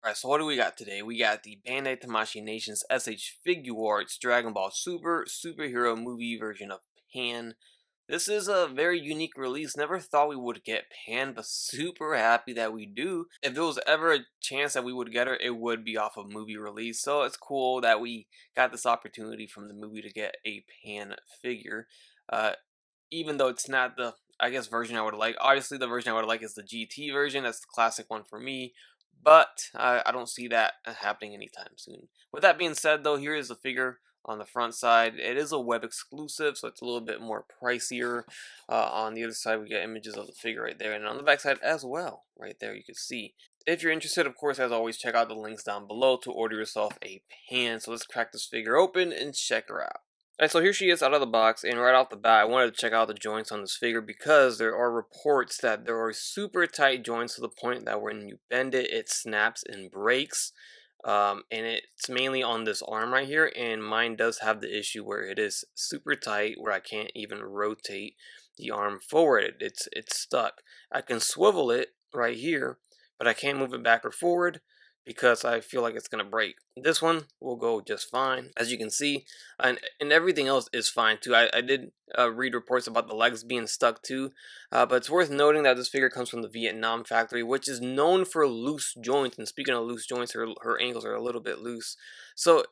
Alright, so what do we got today? We got the Bandai Tamashii Nations SH Figuarts Dragon Ball Super superhero movie version of Pan. This is a very unique release. Never thought we would get Pan, but super happy that we do. If there was ever a chance that we would get her, it would be off a movie release. So it's cool that we got this opportunity from the movie to get a Pan figure. Uh, Even though it's not the, I guess, version I would like. Obviously, the version I would like is the GT version. That's the classic one for me. But I don't see that happening anytime soon. With that being said, though, here is the figure on the front side. It is a web exclusive, so it's a little bit more pricier. On the other side, we get images of the figure right there. And on the back side as well, right there, you can see. If you're interested, of course, as always, check out the links down below to order yourself a pan. So let's crack this figure open and check her out. Alright, so here she is out of the box, and right off the bat, I wanted to check out the joints on this figure because there are reports that there are super tight joints to the point that when you bend it, it snaps and breaks. And it's mainly on this arm right here, and mine does have the issue where it is super tight, where I can't even rotate the arm forward. It's stuck. I can swivel it right here, but I can't move it back or forward because I feel like it's gonna break. This one will go just fine, as you can see, and everything else is fine too. I did read reports about the legs being stuck too, but it's worth noting that this figure comes from the Vietnam factory, which is known for loose joints. And speaking of loose joints, her ankles are a little bit loose. So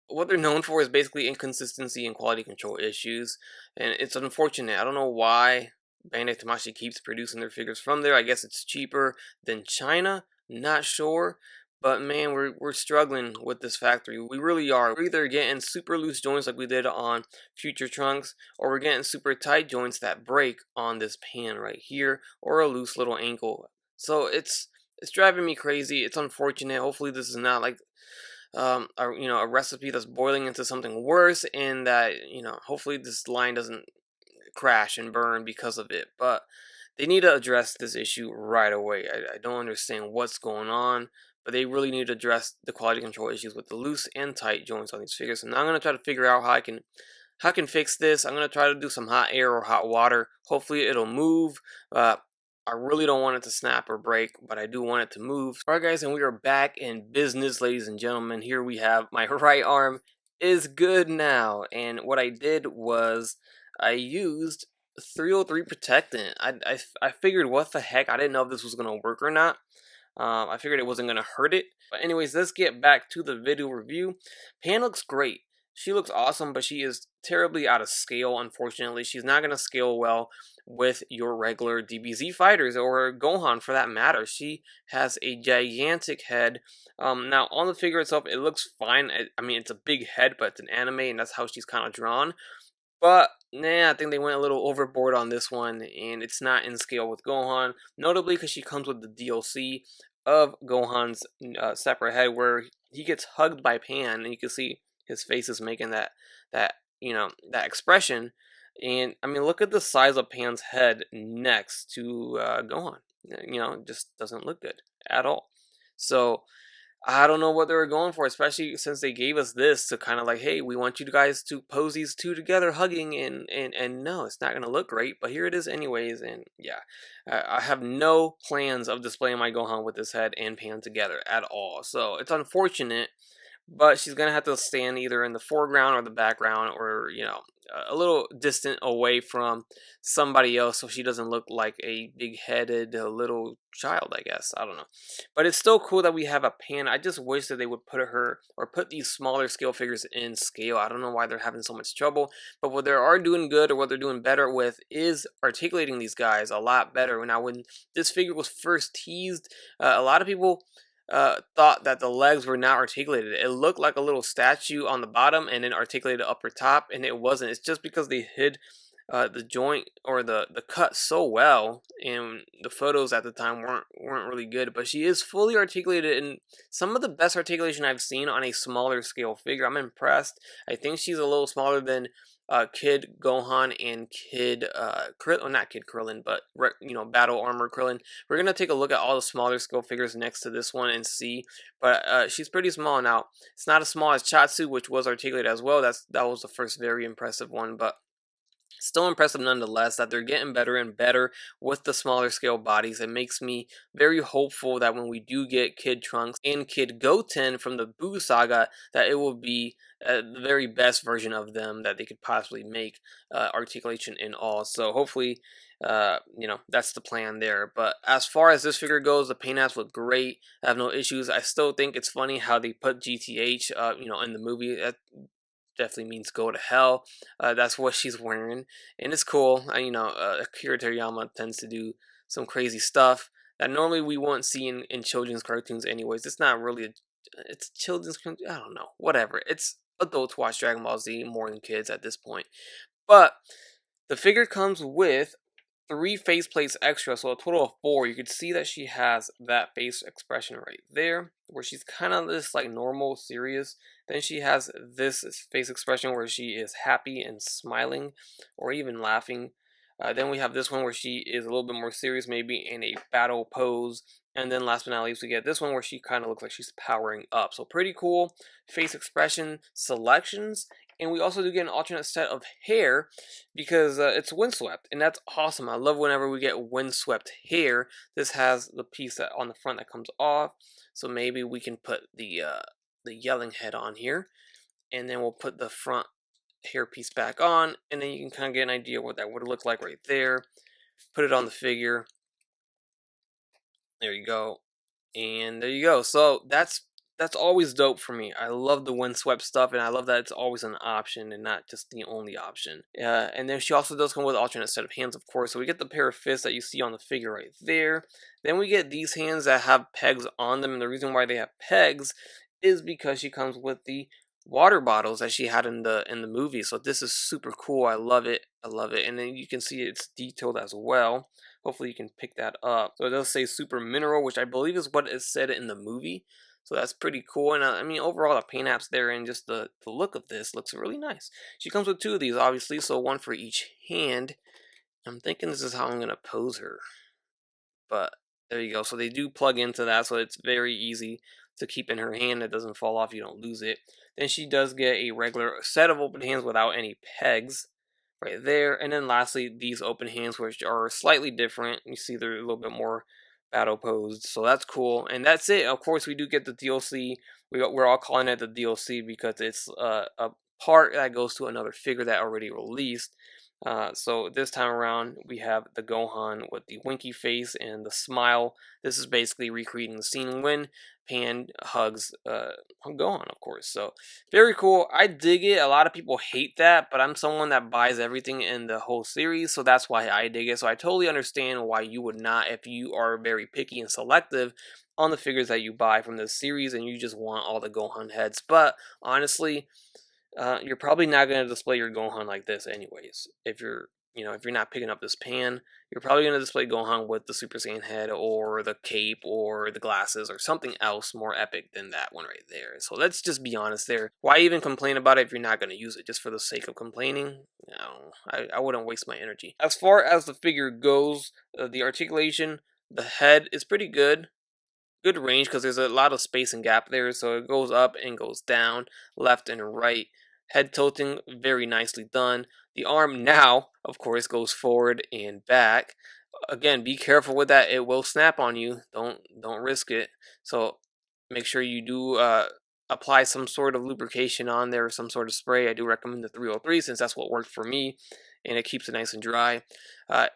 what they're known for is basically inconsistency and quality control issues, and it's unfortunate. I don't know why Bandai Tamashii keeps producing their figures from there. I guess it's cheaper than China. Not sure. But man, we're struggling with this factory. We really are. We're either getting super loose joints like we did on Future Trunks, or we're getting super tight joints that break on this pan right here, or a loose little ankle. So it's driving me crazy. It's unfortunate. Hopefully this is not like a recipe that's boiling into something worse, and that hopefully this line doesn't crash and burn because of it. But they need to address this issue right away. I don't understand what's going on, but they really need to address the quality control issues with the loose and tight joints on these figures. So now I'm gonna try to figure out how I can fix this. I'm gonna try to do some hot air or hot water. Hopefully it'll move. I really don't want it to snap or break, but I do want it to move. Alright guys, and we are back in business, ladies and gentlemen. Here we have my right arm is good now. And what I did was I used 303 protectant. I figured, what the heck, I didn't know if this was going to work or not. I figured it wasn't going to hurt it. But anyways, let's get back to the video review. Pan looks great. She looks awesome, but she is terribly out of scale, unfortunately. She's not going to scale well with your regular DBZ fighters, or Gohan for that matter. She has a gigantic head. Now, on the figure itself, it looks fine. I mean, it's a big head, but it's an anime, and that's how she's kind of drawn. But, nah, I think they went a little overboard on this one, and it's not in scale with Gohan. Notably because she comes with the DLC of Gohan's separate head, where he gets hugged by Pan, and you can see his face is making that that expression. And I mean, look at the size of Pan's head next to Gohan. It just doesn't look good at all. So I don't know what they were going for, especially since they gave us this to kind of like, hey, we want you guys to pose these two together hugging, and no, it's not going to look great, but here it is anyways. And yeah, I have no plans of displaying my Gohan with this head and Pan together at all. So it's unfortunate, but she's going to have to stand either in the foreground or the background, or a little distant away from somebody else, so she doesn't look like a big-headed little child, I guess. I don't know. But it's still cool that we have a Pan. I just wish that they would put her, or put these smaller scale figures in scale. I don't know why they're having so much trouble, but what they are doing good, or what they're doing better with, is articulating these guys a lot better. Now, when this figure was first teased, a lot of people thought that the legs were not articulated. It looked like a little statue on the bottom and then articulated upper top, and it wasn't. It's just because they hid the joint, or the cut, so well, and the photos at the time weren't really good. But she is fully articulated, and some of the best articulation I've seen on a smaller scale figure. I'm impressed. I think she's a little smaller than Kid Gohan and Kid Krillin, well, not Kid Krillin, but Battle Armor Krillin. We're gonna take a look at all the smaller scale figures next to this one and see, but she's pretty small now. It's not as small as Chatsu, which was articulated as well. That was the first very impressive one, but Still impressive nonetheless that they're getting better and better with the smaller scale bodies. It makes me very hopeful that when we do get Kid Trunks and Kid Goten from the Boo Saga, that it will be the very best version of them that they could possibly make, articulation in all. So hopefully, that's the plan there. But as far as this figure goes, the paint apps look great. I have no issues. I still think it's funny how they put GTH, in the movie. That definitely means go to hell. That's what she's wearing, and it's cool. Akira Toriyama tends to do some crazy stuff that normally we won't see in children's cartoons. Anyways, it's not really it's children's. I don't know. Whatever. It's adults watch Dragon Ball Z more than kids at this point. But the figure comes with three faceplates extra, so a total of four. You could see that she has that face expression right there, where she's kind of this like normal, serious. Then she has this face expression where she is happy and smiling, or even laughing. Then we have this one where she is a little bit more serious, maybe in a battle pose. And then last but not least, we get this one where she kind of looks like she's powering up. So pretty cool face expression selections. And we also do get an alternate set of hair because it's windswept, and that's awesome. I love whenever we get windswept hair. This has the piece that on the front that comes off, so maybe we can put the yelling head on here, and then we'll put the front hair piece back on, and then you can kind of get an idea what that would look like right there. Put it on the figure. There you go. And there you go. So that's always dope for me. I love the windswept stuff, and I love that it's always an option and not just the only option. And then she also does come with an alternate set of hands, of course. So we get the pair of fists that you see on the figure right there. Then we get these hands that have pegs on them, and the reason why they have pegs is because she comes with the water bottles that she had in the movie. So this is super cool. I love it. I love it. And then you can see it's detailed as well. Hopefully you can pick that up. So it does say super mineral, which I believe is what is said in the movie. So that's pretty cool. And I mean, overall, the paint apps there and just the look of this looks really nice. She comes with two of these, obviously, so one for each hand. I'm thinking this is how I'm going to pose her. But there you go. So they do plug into that, so it's very easy to keep in her hand. It doesn't fall off. You don't lose it. Then she does get a regular set of open hands without any pegs right there. And then lastly, these open hands, which are slightly different. You see they're a little bit more battle posed, so that's cool. And that's it. Of course, we do get the DLC. We're all calling it the DLC because it's a part that goes to another figure that already released. So this time around, we have the Gohan with the winky face and the smile. This is basically recreating the scene when Pan hugs Gohan, of course. So very cool. I dig it. A lot of people hate that, but I'm someone that buys everything in the whole series, so that's why I dig it. So I totally understand why you would not if you are very picky and selective on the figures that you buy from this series and you just want all the Gohan heads. But honestly, you're probably not going to display your Gohan like this anyways. If you're not picking up this pan, you're probably going to display Gohan with the Super Saiyan head or the cape or the glasses or something else more epic than that one right there. So let's just be honest there. Why even complain about it if you're not going to use it just for the sake of complaining? No, I wouldn't waste my energy. As far as the figure goes, the articulation, the head is pretty good range because there's a lot of space and gap there, so it goes up and goes down, left and right. Head tilting, very nicely done. The arm now, of course, goes forward and back. Again, be careful with that; it will snap on you. Don't risk it. So make sure you do apply some sort of lubrication on there, or some sort of spray. I do recommend the 303 since that's what worked for me, and it keeps it nice and dry.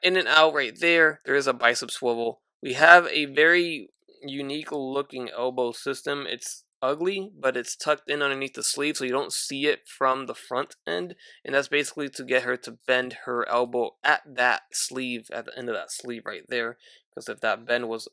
In and out right there, there is a bicep swivel. We have a very unique looking elbow system. It's ugly, but it's tucked in underneath the sleeve so you don't see it from the front end, and that's basically to get her to bend her elbow at that sleeve, at the end of that sleeve right there, because if that bend was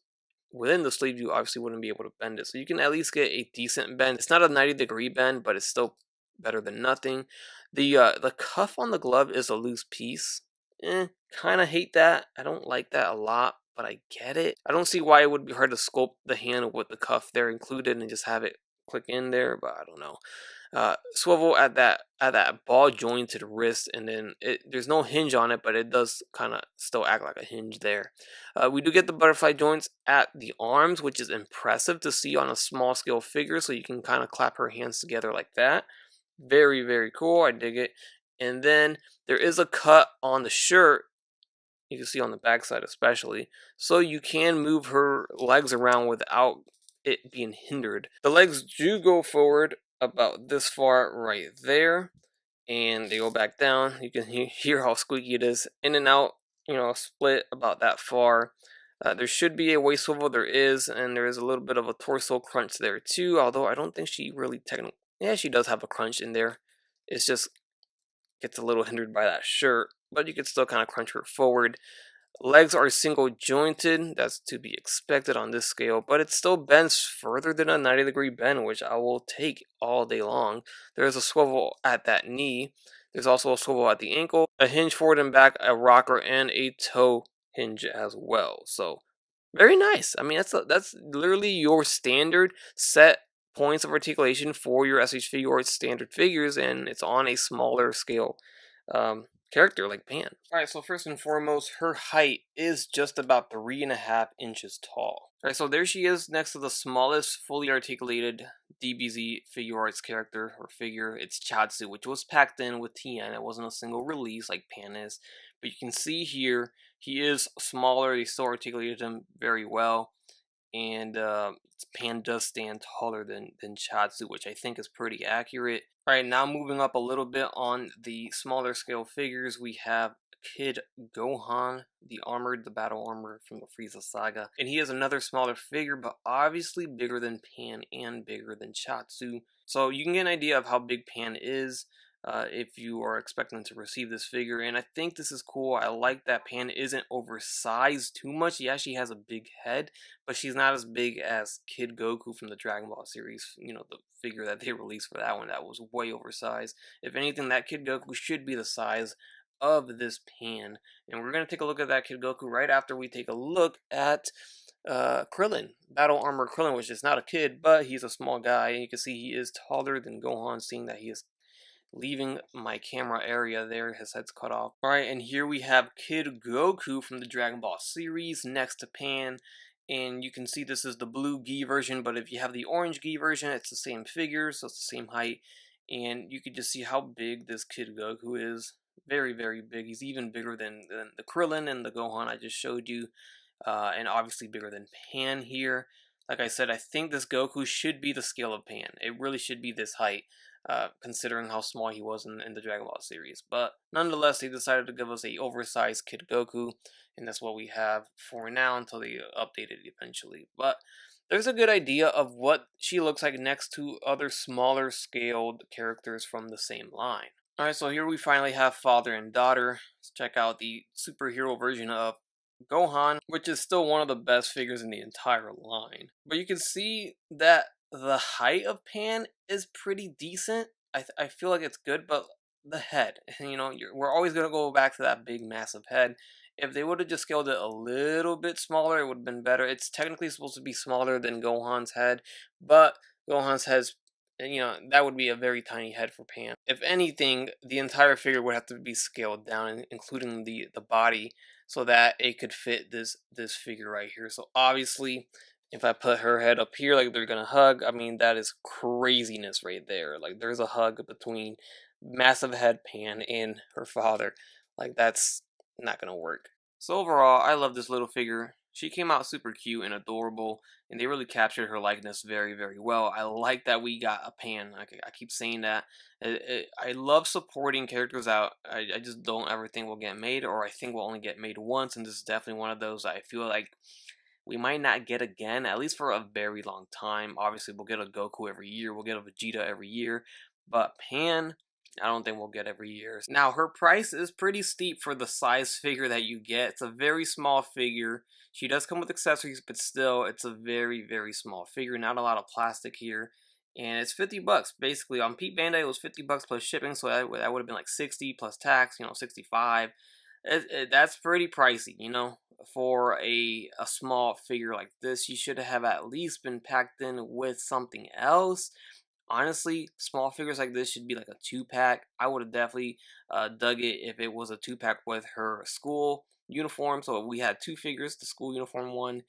within the sleeve, you obviously wouldn't be able to bend it. So you can at least get a decent bend. It's not a 90-degree bend, but it's still better than nothing. The cuff on the glove is a loose piece. Kind of hate that. I don't like that a lot, but I get it. I don't see why it would be hard to sculpt the hand with the cuff there included and just have it click in there, but I don't know. Swivel at that ball jointed wrist, and then there's no hinge on it, but it does kind of still act like a hinge there. We do get the butterfly joints at the arms, which is impressive to see on a small scale figure, so you can kind of clap her hands together like that. Very, very cool. I dig it. And then there is a cut on the shirt, you can see on the backside especially, so you can move her legs around without it being hindered. The legs do go forward about this far right there, and they go back down. You can hear how squeaky it is. In and out, split about that far. There should be a waist swivel. There is, and there is a little bit of a torso crunch there too. Although I don't think she really technically, yeah, she does have a crunch in there. It's just gets a little hindered by that shirt, but you can still kind of crunch her forward. Legs are single jointed, that's to be expected on this scale, but it still bends further than a 90-degree bend, which I will take all day long. There's a swivel at that knee. There's also a swivel at the ankle, a hinge forward and back, a rocker, and a toe hinge as well. So very nice. I mean, that's literally your standard set points of articulation for your SH Figuarts standard figures, and it's on a smaller scale character like Pan. Alright, so first and foremost, her height is just about 3.5 inches tall. Alright, so there she is next to the smallest fully articulated DBZ Figuarts character or figure. It's Chatsu, which was packed in with TN. It wasn't a single release like Pan is. But you can see here, he is smaller. They still articulated him very well. And Pan does stand taller than Chatsu, which I think is pretty accurate. Alright, now moving up a little bit on the smaller scale figures, we have Kid Gohan, the battle armor from the Frieza saga. And he is another smaller figure, but obviously bigger than Pan and bigger than Chatsu. So you can get an idea of how big Pan is if you are expecting to receive this figure. And I think this is cool. I like that Pan isn't oversized too much. Yeah, she has a big head, but she's not as big as Kid Goku from the Dragon Ball series. You know, the figure that they released for that one that was way oversized. If anything, that Kid Goku should be the size of this Pan. And we're going to take a look at that Kid Goku right after we take a look at Krillin, Battle Armor Krillin, which is not a kid, but he's a small guy, and you can see he is taller than Gohan, seeing that he is leaving my camera area there. His head's cut off. Alright, and here we have Kid Goku from the Dragon Ball series next to Pan. And you can see this is the blue gi version, but if you have the orange gi version, it's the same figure, so it's the same height. And you can just see how big this Kid Goku is. Very, very big. He's even bigger than the Krillin and the Gohan I just showed you. And obviously bigger than Pan here. Like I said, I think this Goku should be the scale of Pan. It really should be this height. Considering how small he was in the Dragon Ball series. But nonetheless, they decided to give us a oversized Kid Goku, and that's what we have for now until they update it eventually. But there's a good idea of what she looks like next to other smaller scaled characters from the same line. Alright, so here we finally have father and daughter. Let's check out the superhero version of Gohan, which is still one of the best figures in the entire line. But you can see that the height of Pan is pretty decent. I feel like it's good, but the head, we're always going to go back to that big, massive head. If they would have just scaled it a little bit smaller, it would have been better. It's technically supposed to be smaller than Gohan's head, but Gohan's head's, that would be a very tiny head for Pan. If anything, the entire figure would have to be scaled down, including the body, so that it could fit this figure right here. So obviously, if I put her head up here like they're gonna hug, I mean that is craziness right there. Like there's a hug between massive head Pan and her father. Like that's not gonna work. So overall, I love this little figure. She came out super cute and adorable, and they really captured her likeness very, very well. I like that we got a Pan. I keep saying that. I love supporting characters out. I just don't ever think will get made, or I think will only get made once, and this is definitely one of those I feel like we might not get again, at least for a very long time. Obviously, we'll get a Goku every year, we'll get a Vegeta every year, but Pan, I don't think we'll get every year. Now, her price is pretty steep for the size figure that you get. It's a very small figure. She does come with accessories, but still, it's a very, very small figure. Not a lot of plastic here. And it's 50 bucks, basically. On Pete Bandai, it was 50 bucks plus shipping, so that would have been like 60 plus tax, 65. That's pretty pricey, for a small figure like this. You should have at least been packed in with something else. Honestly, small figures like this should be like a 2-pack. I would have definitely dug it if it was a 2-pack with her school uniform. So we had 2 figures, the school uniform one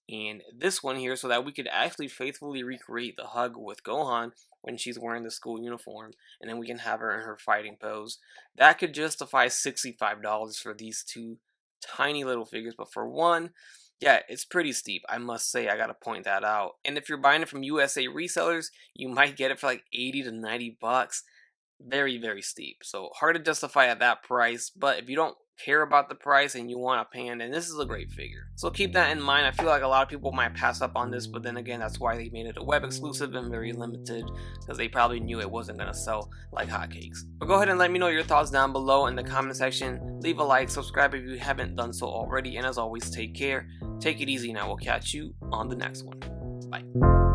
and this one here so that we could actually faithfully recreate the hug with Gohan when she's wearing the school uniform, and then we can have her in her fighting pose. That could justify $65 for these two tiny little figures, but for one, yeah, it's pretty steep. I must say, I gotta point that out. And if you're buying it from USA resellers, you might get it for like 80 to 90 bucks. Very, very steep. So hard to justify at that price, but if you don't care about the price and you want a pan, then this is a great figure. So keep that in mind. I feel like a lot of people might pass up on this, but then again, that's why they made it a web exclusive and very limited, because they probably knew it wasn't gonna sell like hotcakes. But go ahead and let me know your thoughts down below in the comment section. Leave a like, subscribe if you haven't done so already, and as always, take care. Take it easy, and I will catch you on the next one. Bye.